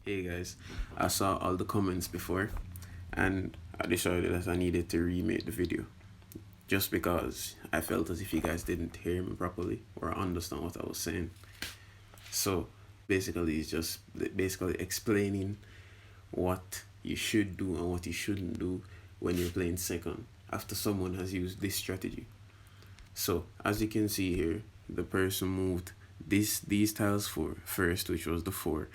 Hey guys, I saw all the comments before and I decided that I needed to remake the video just because I felt as if you guys didn't hear me properly or understand what I was saying. So basically, it's just basically explaining what you should do and what you shouldn't do when you're playing second after someone has used this strategy. So as you can see here, the person moved these tiles for first, which was the 4,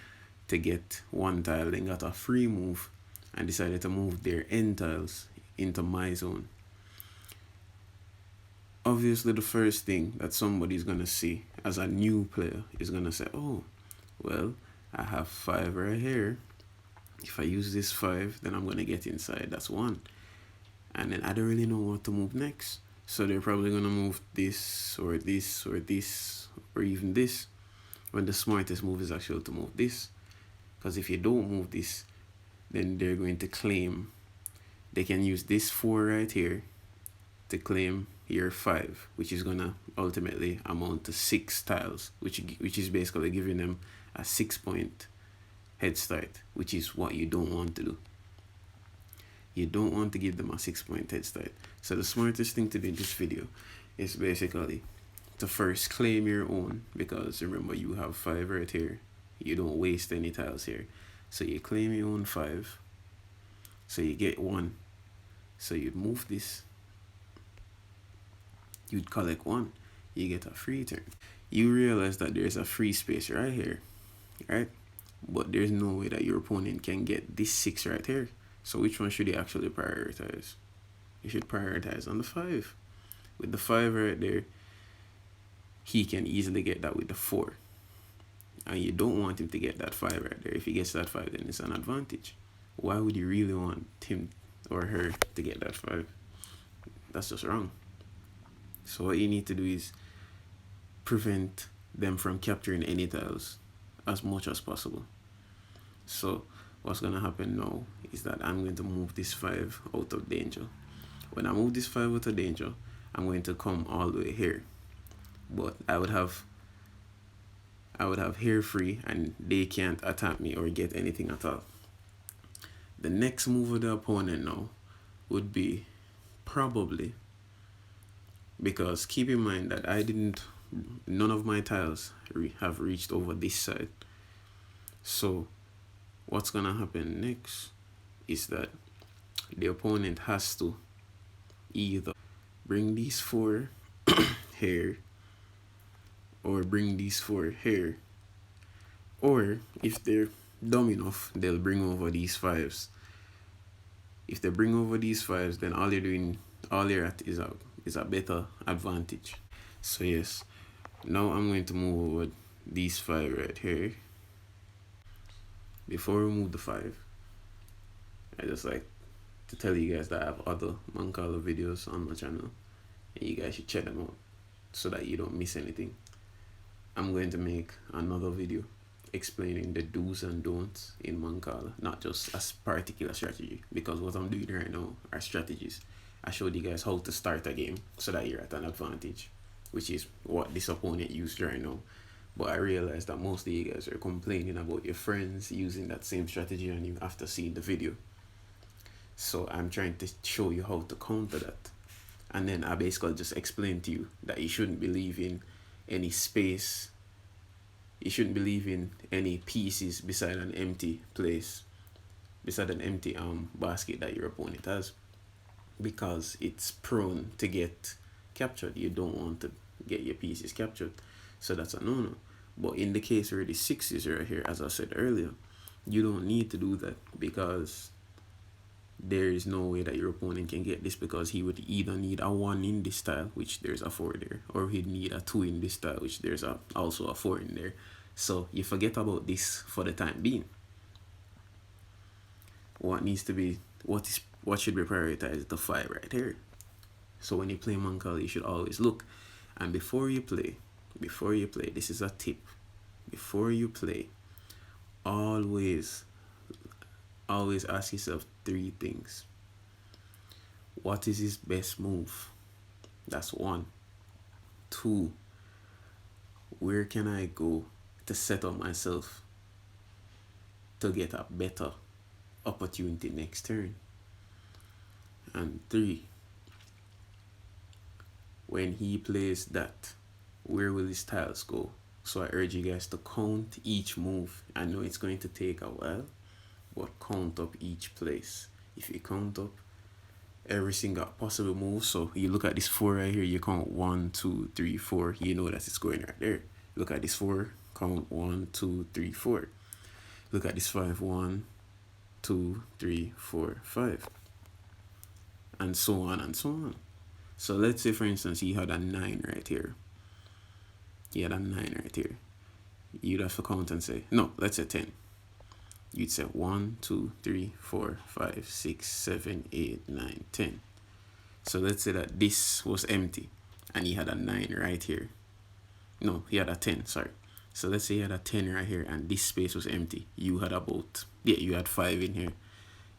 to get one tile, then got a free move and decided to move their end tiles into my zone. Obviously, the first thing that somebody's gonna see as a new player is gonna say, oh, well, I have 5 right here. If I use this 5, then I'm gonna get inside. That's 1. And then I don't really know what to move next. So they're probably gonna move this or this or this or even this, when the smartest move is actually to move this. Because if you don't move this, then they're going to claim, they can use this 4 right here to claim your 5, which is gonna ultimately amount to 6 tiles, which is basically giving them a 6-point head start, which is what you don't want to do. You don't want to give them a 6-point head start. So the smartest thing to do in this video is basically to first claim your own, because remember, you have 5 right here. You don't waste any tiles here. So you claim your own 5. So you get 1. So you'd move this. You'd collect 1. You get a free turn. You realize that there's a free space right here, right? But there's no way that your opponent can get this 6 right here. So which one should you actually prioritize? You should prioritize on the 5. With the 5 right there, he can easily get that with the 4. And you don't want him to get that 5 right there. If he gets that 5, then it's an advantage. Why would you really want him or her to get that 5? That's just wrong. So what you need to do is prevent them from capturing any tiles as much as possible. So what's going to happen now is that I'm going to move this 5 out of danger. When I move this 5 out of danger, I'm going to come all the way here. But I would have hair free and they can't attack me or get anything at all. The next move of the opponent now would be probably, because keep in mind that none of my tiles have reached over this side. So what's gonna happen next is that the opponent has to either bring these 4 here or bring these 4 here, or if they're dumb enough, they'll bring over these 5s. If they bring over these 5s, then all you're at is a better advantage. So yes, now I'm going to move over these 5 right here. Before we move the 5, I just like to tell you guys that I have other mancala videos on my channel, and you guys should check them out so that you don't miss anything. I'm going to make another video explaining the do's and don'ts in mancala, not just a particular strategy, because what I'm doing right now are strategies. I showed you guys how to start a game so that you're at an advantage, which is what this opponent used right now. But I realized that most of you guys are complaining about your friends using that same strategy on you after seeing the video. So I'm trying to show you how to counter that. And then I basically just explained to you that you shouldn't believe in any space. You shouldn't believe in any pieces beside an empty place, beside an empty basket that your opponent has, because it's prone to get captured. You don't want to get your pieces captured. So that's a no-no. But in the case where the 6 is right here, as I said earlier, you don't need to do that, because there is no way that your opponent can get this, because he would either need a 1 in this tile, which there's a 4 there, or he'd need a 2 in this tile, which there's also a 4 in there. So you forget about this for the time being. What should be prioritized? The 5 right here. So when you play mancala, you should always look. And before you play, this is a tip. Before you play, always ask yourself 3 things. What is his best move? That's 1. 2, where can I go to set up myself to get a better opportunity next turn. And 3, when he plays that, where will his tiles go? So I urge you guys to count each move. I know it's going to take a while, but count up each place. If you count up every single possible move, so you look at this 4 right here, you count 1, 2, 3, 4, you know that it's going right there. Look at this 4, count 1, 2, 3, 4. Look at this 5, 1, 2, 3, 4, 5. And so on and so on. So let's say, for instance, he had a 9 right here. He had a 9 right here. You'd have to count and say, no, let's say 10. You'd say 1, 2, 3, 4, 5, 6, 7, 8, 9, 10. So let's say that this was empty and he had a 9 right here. No, he had a 10, sorry. So let's say he had a 10 right here and this space was empty. You had about, you had 5 in here.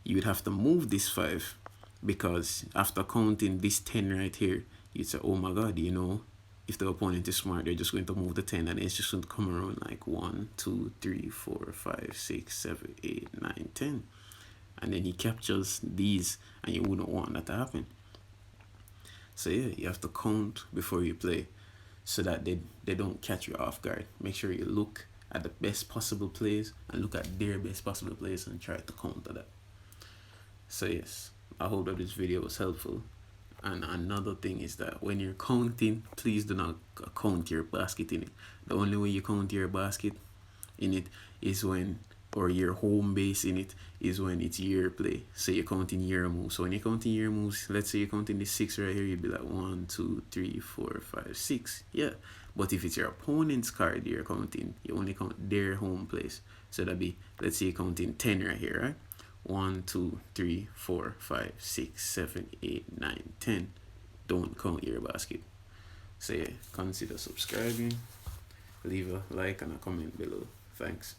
You would have to move this 5 because after counting this 10 right here, you'd say, oh my God, if the opponent is smart, they're just going to move the 10 and it's just going to come around like 1, 2, 3, 4, 5, 6, 7, 8, 9, 10. And then he captures these and you wouldn't want that to happen. So yeah, you have to count before you play so that they don't catch you off guard. Make sure you look at the best possible plays and look at their best possible plays and try to counter that. So yes, I hope that this video was helpful. And another thing is that when you're counting, please do not count your basket in it. The only way you count your basket in it is when, or your home base in it, is when it's your play. So you're counting your moves. So when you're counting your moves, let's say you're counting the 6 right here, you'd be like 1, 2, 3, 4, 5, 6. Yeah. But if it's your opponent's card you're counting, you only count their home place. So that'd be, let's say you're counting 10 right here, right? 1, 2, 3, 4, 5, 6, 7, 8, 9, 10. Don't count your basket. So yeah, consider subscribing, leave a like and a comment below. Thanks.